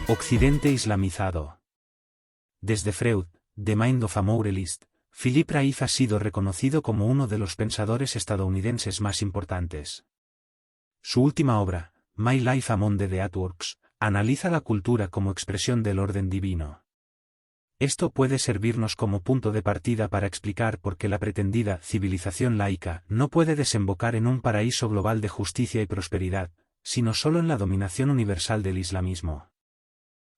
Occidente islamizado. Desde Freud, The Mind of a Moralist, Philippe Raif ha sido reconocido como uno de los pensadores estadounidenses más importantes. Su última obra, My Life Among the Artworks, analiza la cultura como expresión del orden divino. Esto puede servirnos como punto de partida para explicar por qué la pretendida civilización laica no puede desembocar en un paraíso global de justicia y prosperidad, sino solo en la dominación universal del islamismo.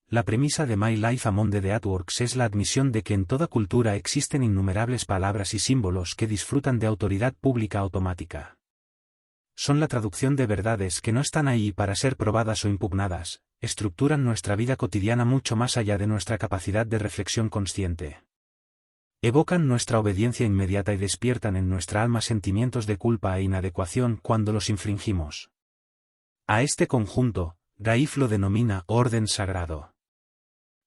La premisa de My Life Among the Artworks es la admisión de que en toda cultura existen innumerables palabras y símbolos que disfrutan de autoridad pública automática. Son la traducción de verdades que no están ahí para ser probadas o impugnadas, estructuran nuestra vida cotidiana mucho más allá de nuestra capacidad de reflexión consciente. Evocan nuestra obediencia inmediata y despiertan en nuestra alma sentimientos de culpa e inadecuación cuando los infringimos. A este conjunto, Raif lo denomina orden sagrado.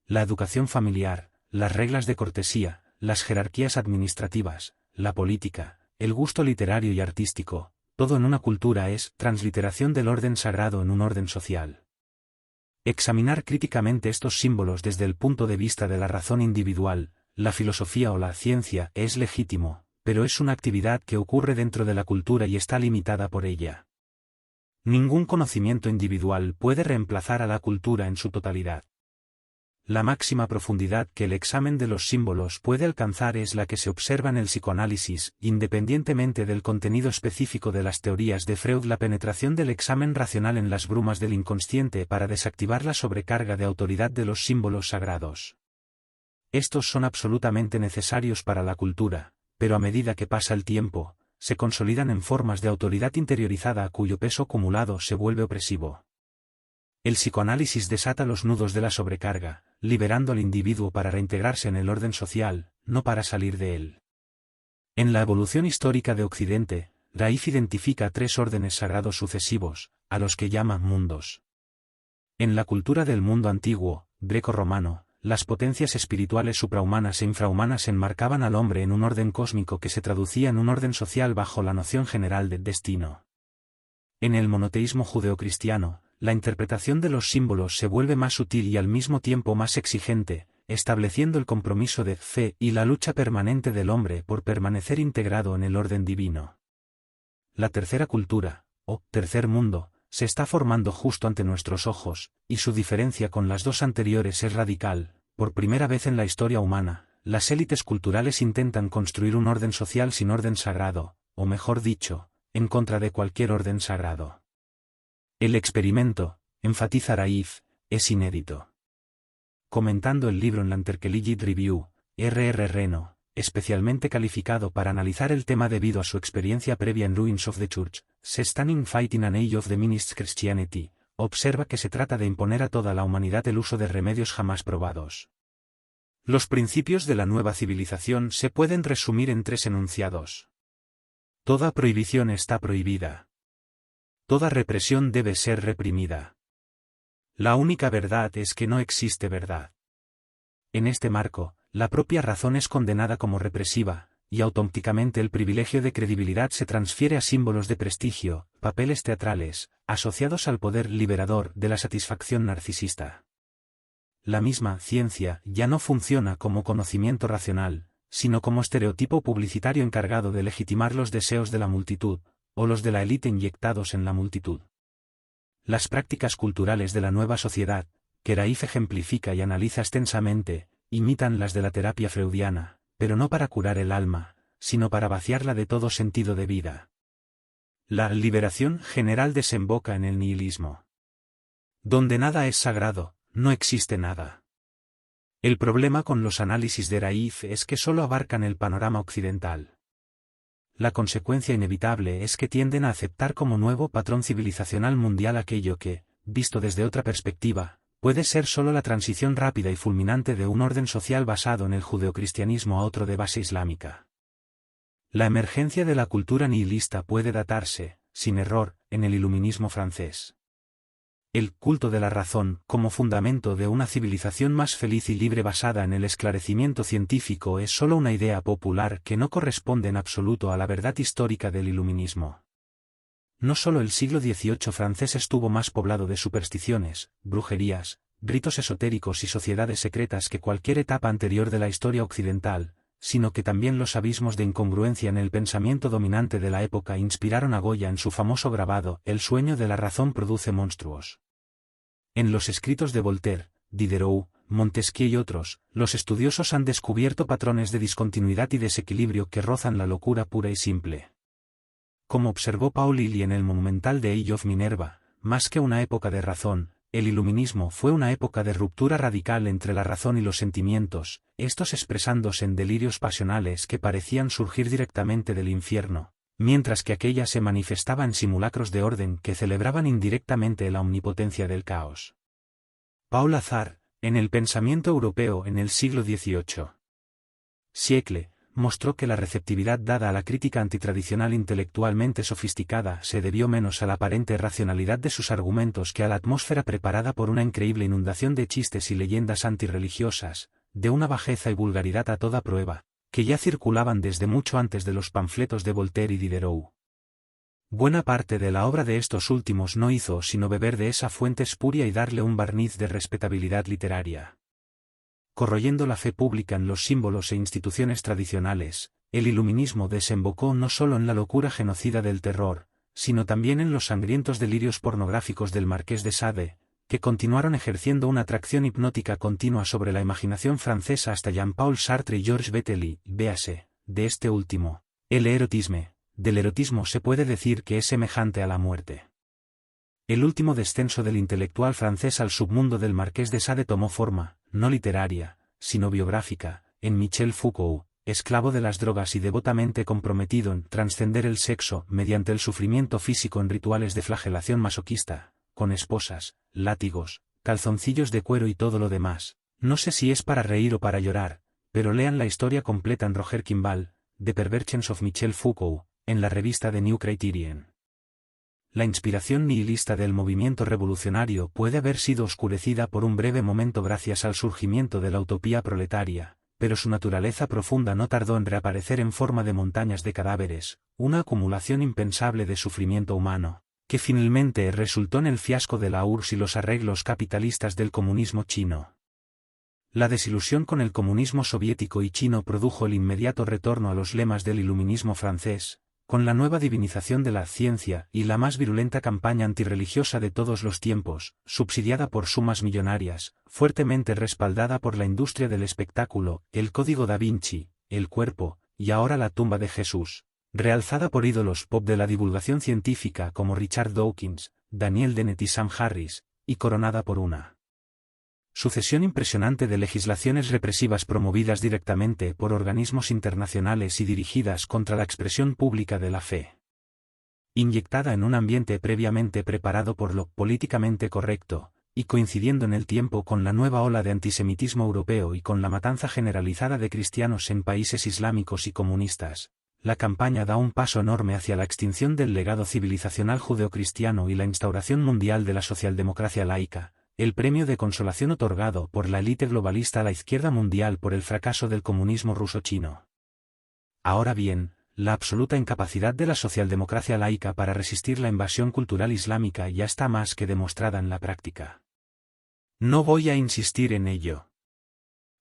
La educación familiar, las reglas de cortesía, las jerarquías administrativas, la política, el gusto literario y artístico, todo en una cultura es transliteración del orden sagrado en un orden social. Examinar críticamente estos símbolos desde el punto de vista de la razón individual, la filosofía o la ciencia es legítimo, pero es una actividad que ocurre dentro de la cultura y está limitada por ella. Ningún conocimiento individual puede reemplazar a la cultura en su totalidad. La máxima profundidad que el examen de los símbolos puede alcanzar es la que se observa en el psicoanálisis, independientemente del contenido específico de las teorías de Freud, la penetración del examen racional en las brumas del inconsciente para desactivar la sobrecarga de autoridad de los símbolos sagrados. Estos son absolutamente necesarios para la cultura, pero a medida que pasa el tiempo, se consolidan en formas de autoridad interiorizada cuyo peso acumulado se vuelve opresivo. El psicoanálisis desata los nudos de la sobrecarga, liberando al individuo para reintegrarse en el orden social, no para salir de él. En la evolución histórica de Occidente, Raif identifica tres órdenes sagrados sucesivos, a los que llama mundos. En la cultura del mundo antiguo, greco-romano, las potencias espirituales suprahumanas e infrahumanas enmarcaban al hombre en un orden cósmico que se traducía en un orden social bajo la noción general de destino. En el monoteísmo judeocristiano, la interpretación de los símbolos se vuelve más sutil y al mismo tiempo más exigente, estableciendo el compromiso de fe y la lucha permanente del hombre por permanecer integrado en el orden divino. La tercera cultura, o tercer mundo, se está formando justo ante nuestros ojos, y su diferencia con las dos anteriores es radical. Por primera vez en la historia humana, las élites culturales intentan construir un orden social sin orden sagrado, o mejor dicho, en contra de cualquier orden sagrado. El experimento, enfatiza Raif, es inédito. Comentando el libro en la Intercollegiate Review, R. Reno, especialmente calificado para analizar el tema debido a su experiencia previa en Ruins of the Church, Standing Fight in an Age of Diminished Christianity, observa que se trata de imponer a toda la humanidad el uso de remedios jamás probados. Los principios de la nueva civilización se pueden resumir en tres enunciados. Toda prohibición está prohibida. Toda represión debe ser reprimida. La única verdad es que no existe verdad. En este marco, la propia razón es condenada como represiva, y automáticamente el privilegio de credibilidad se transfiere a símbolos de prestigio, papeles teatrales, asociados al poder liberador de la satisfacción narcisista. La misma ciencia ya no funciona como conocimiento racional, sino como estereotipo publicitario encargado de legitimar los deseos de la multitud, o los de la élite inyectados en la multitud. Las prácticas culturales de la nueva sociedad, que Raif ejemplifica y analiza extensamente, imitan las de la terapia freudiana, pero no para curar el alma, sino para vaciarla de todo sentido de vida. La liberación general desemboca en el nihilismo. Donde nada es sagrado, no existe nada. El problema con los análisis de Raif es que solo abarcan el panorama occidental. La consecuencia inevitable es que tienden a aceptar como nuevo patrón civilizacional mundial aquello que, visto desde otra perspectiva, puede ser solo la transición rápida y fulminante de un orden social basado en el judeocristianismo a otro de base islámica. La emergencia de la cultura nihilista puede datarse, sin error, en el iluminismo francés. El culto de la razón, como fundamento de una civilización más feliz y libre basada en el esclarecimiento científico, es sólo una idea popular que no corresponde en absoluto a la verdad histórica del iluminismo. No solo el siglo XVIII francés estuvo más poblado de supersticiones, brujerías, ritos esotéricos y sociedades secretas que cualquier etapa anterior de la historia occidental, sino que también los abismos de incongruencia en el pensamiento dominante de la época inspiraron a Goya en su famoso grabado El sueño de la razón produce monstruos. En los escritos de Voltaire, Diderot, Montesquieu y otros, los estudiosos han descubierto patrones de discontinuidad y desequilibrio que rozan la locura pura y simple. Como observó Paul Lilly en el monumental The Age of Minerva, más que una época de razón, el iluminismo fue una época de ruptura radical entre la razón y los sentimientos, estos expresándose en delirios pasionales que parecían surgir directamente del infierno, mientras que aquella se manifestaba en simulacros de orden que celebraban indirectamente la omnipotencia del caos. Paul Lazar, en el pensamiento europeo en el siglo XVIII. Siècle, mostró que la receptividad dada a la crítica antitradicional intelectualmente sofisticada se debió menos a la aparente racionalidad de sus argumentos que a la atmósfera preparada por una increíble inundación de chistes y leyendas antirreligiosas, de una bajeza y vulgaridad a toda prueba, que ya circulaban desde mucho antes de los panfletos de Voltaire y Diderot. Buena parte de la obra de estos últimos no hizo sino beber de esa fuente espuria y darle un barniz de respetabilidad literaria. Corroyendo la fe pública en los símbolos e instituciones tradicionales, el iluminismo desembocó no solo en la locura genocida del terror, sino también en los sangrientos delirios pornográficos del Marqués de Sade, que continuaron ejerciendo una atracción hipnótica continua sobre la imaginación francesa hasta Jean-Paul Sartre y Georges Bataille. Véase, de este último, el erotisme. Del erotismo se puede decir que es semejante a la muerte. El último descenso del intelectual francés al submundo del Marqués de Sade tomó forma, no literaria, sino biográfica, en Michel Foucault, esclavo de las drogas y devotamente comprometido en trascender el sexo mediante el sufrimiento físico en rituales de flagelación masoquista, con esposas, látigos, calzoncillos de cuero y todo lo demás. No sé si es para reír o para llorar, pero lean la historia completa en Roger Kimball, The Perversions of Michel Foucault, en la revista The New Criterion. La inspiración nihilista del movimiento revolucionario puede haber sido oscurecida por un breve momento gracias al surgimiento de la utopía proletaria, pero su naturaleza profunda no tardó en reaparecer en forma de montañas de cadáveres, una acumulación impensable de sufrimiento humano, que finalmente resultó en el fiasco de la URSS y los arreglos capitalistas del comunismo chino. La desilusión con el comunismo soviético y chino produjo el inmediato retorno a los lemas del iluminismo francés, con la nueva divinización de la ciencia y la más virulenta campaña antirreligiosa de todos los tiempos, subsidiada por sumas millonarias, fuertemente respaldada por la industria del espectáculo, el Código da Vinci, el cuerpo, y ahora la tumba de Jesús, realzada por ídolos pop de la divulgación científica como Richard Dawkins, Daniel Dennett y Sam Harris, y coronada por una sucesión impresionante de legislaciones represivas promovidas directamente por organismos internacionales y dirigidas contra la expresión pública de la fe. Inyectada en un ambiente previamente preparado por lo políticamente correcto, y coincidiendo en el tiempo con la nueva ola de antisemitismo europeo y con la matanza generalizada de cristianos en países islámicos y comunistas, la campaña da un paso enorme hacia la extinción del legado civilizacional judeocristiano y la instauración mundial de la socialdemocracia laica, el premio de consolación otorgado por la élite globalista a la izquierda mundial por el fracaso del comunismo ruso-chino. Ahora bien, la absoluta incapacidad de la socialdemocracia laica para resistir la invasión cultural islámica ya está más que demostrada en la práctica. No voy a insistir en ello.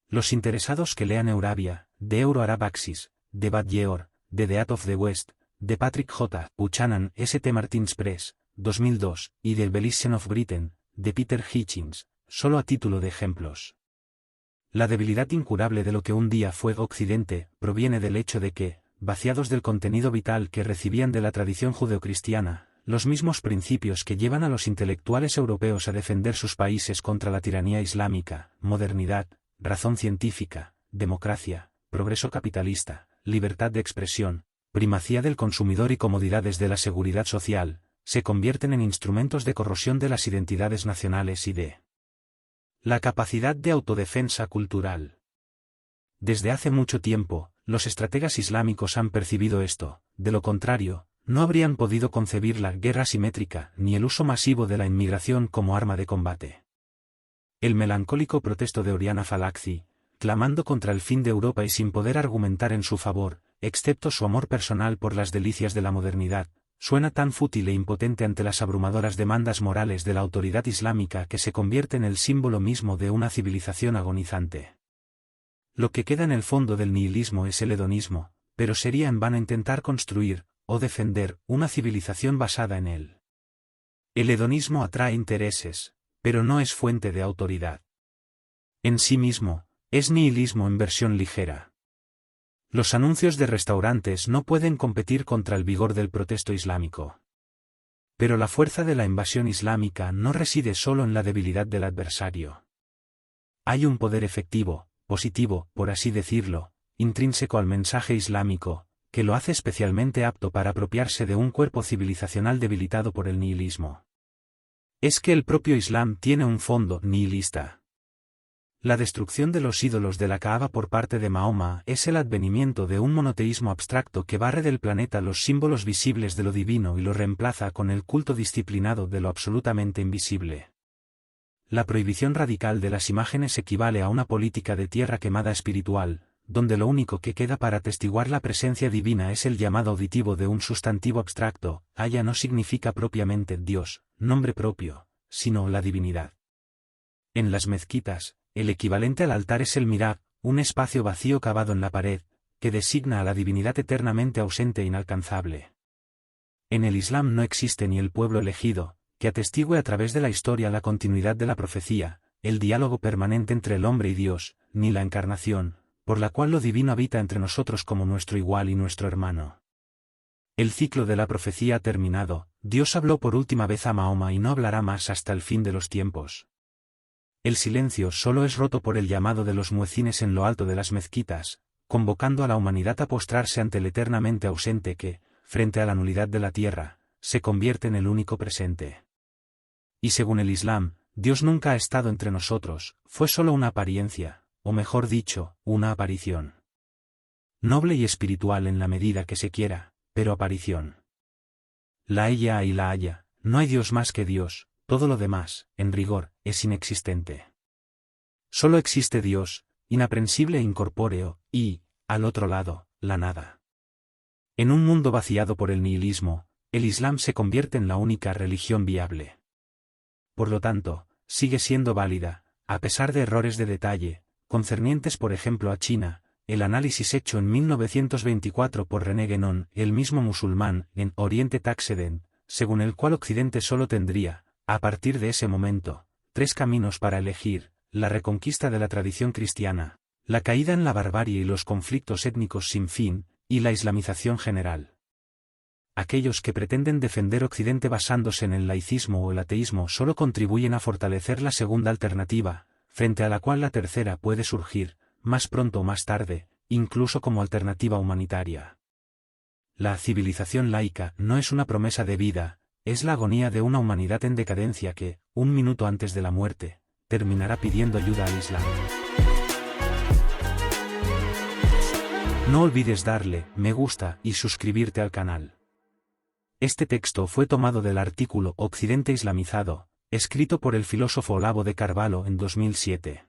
Los interesados que lean Eurabia, de Euro-Arab Axis, de Bad Yeor, de The Art of the West, de Patrick J. Buchanan, St. Martin's Press, 2002, y The Evolution of Britain, de Peter Hitchens, solo a título de ejemplos. La debilidad incurable de lo que un día fue Occidente proviene del hecho de que, vaciados del contenido vital que recibían de la tradición judeocristiana, los mismos principios que llevan a los intelectuales europeos a defender sus países contra la tiranía islámica, modernidad, razón científica, democracia, progreso capitalista, libertad de expresión, primacía del consumidor y comodidades de la seguridad social, se convierten en instrumentos de corrosión de las identidades nacionales y de la capacidad de autodefensa cultural. Desde hace mucho tiempo, los estrategas islámicos han percibido esto, de lo contrario, no habrían podido concebir la guerra simétrica ni el uso masivo de la inmigración como arma de combate. El melancólico protesto de Oriana Fallaci, clamando contra el fin de Europa y sin poder argumentar en su favor, excepto su amor personal por las delicias de la modernidad, suena tan fútil e impotente ante las abrumadoras demandas morales de la autoridad islámica que se convierte en el símbolo mismo de una civilización agonizante. Lo que queda en el fondo del nihilismo es el hedonismo, pero sería en vano intentar construir, o defender, una civilización basada en él. El hedonismo atrae intereses, pero no es fuente de autoridad. En sí mismo, es nihilismo en versión ligera. Los anuncios de restaurantes no pueden competir contra el vigor del protesto islámico. Pero la fuerza de la invasión islámica no reside solo en la debilidad del adversario. Hay un poder efectivo, positivo, por así decirlo, intrínseco al mensaje islámico, que lo hace especialmente apto para apropiarse de un cuerpo civilizacional debilitado por el nihilismo. Es que el propio Islam tiene un fondo nihilista. La destrucción de los ídolos de la Kaaba por parte de Mahoma es el advenimiento de un monoteísmo abstracto que barre del planeta los símbolos visibles de lo divino y lo reemplaza con el culto disciplinado de lo absolutamente invisible. La prohibición radical de las imágenes equivale a una política de tierra quemada espiritual, donde lo único que queda para atestiguar la presencia divina es el llamado auditivo de un sustantivo abstracto. Aya no significa propiamente Dios, nombre propio, sino la divinidad. En las mezquitas, el equivalente al altar es el mihrab, un espacio vacío cavado en la pared, que designa a la divinidad eternamente ausente e inalcanzable. En el Islam no existe ni el pueblo elegido, que atestigue a través de la historia la continuidad de la profecía, el diálogo permanente entre el hombre y Dios, ni la encarnación, por la cual lo divino habita entre nosotros como nuestro igual y nuestro hermano. El ciclo de la profecía ha terminado, Dios habló por última vez a Mahoma y no hablará más hasta el fin de los tiempos. El silencio solo es roto por el llamado de los muecines en lo alto de las mezquitas, convocando a la humanidad a postrarse ante el eternamente ausente que, frente a la nulidad de la tierra, se convierte en el único presente. Y según el Islam, Dios nunca ha estado entre nosotros, fue solo una apariencia, o mejor dicho, una aparición. Noble y espiritual en la medida que se quiera, pero aparición. La ella y la haya, no hay Dios más que Dios. Todo lo demás, en rigor, es inexistente. Solo existe Dios, inaprensible e incorpóreo, y, al otro lado, la nada. En un mundo vaciado por el nihilismo, el Islam se convierte en la única religión viable. Por lo tanto, sigue siendo válida, a pesar de errores de detalle, concernientes por ejemplo a China, el análisis hecho en 1924 por René Guénon, el mismo musulmán, en Oriente Taxeden, según el cual Occidente solo tendría, a partir de ese momento, tres caminos para elegir: la reconquista de la tradición cristiana, la caída en la barbarie y los conflictos étnicos sin fin, y la islamización general. Aquellos que pretenden defender Occidente basándose en el laicismo o el ateísmo solo contribuyen a fortalecer la segunda alternativa, frente a la cual la tercera puede surgir, más pronto o más tarde, incluso como alternativa humanitaria. La civilización laica no es una promesa de vida, es la agonía de una humanidad en decadencia que, un minuto antes de la muerte, terminará pidiendo ayuda al Islam. No olvides darle me gusta y suscribirte al canal. Este texto fue tomado del artículo Occidente islamizado, escrito por el filósofo Olavo de Carvalho en 2007.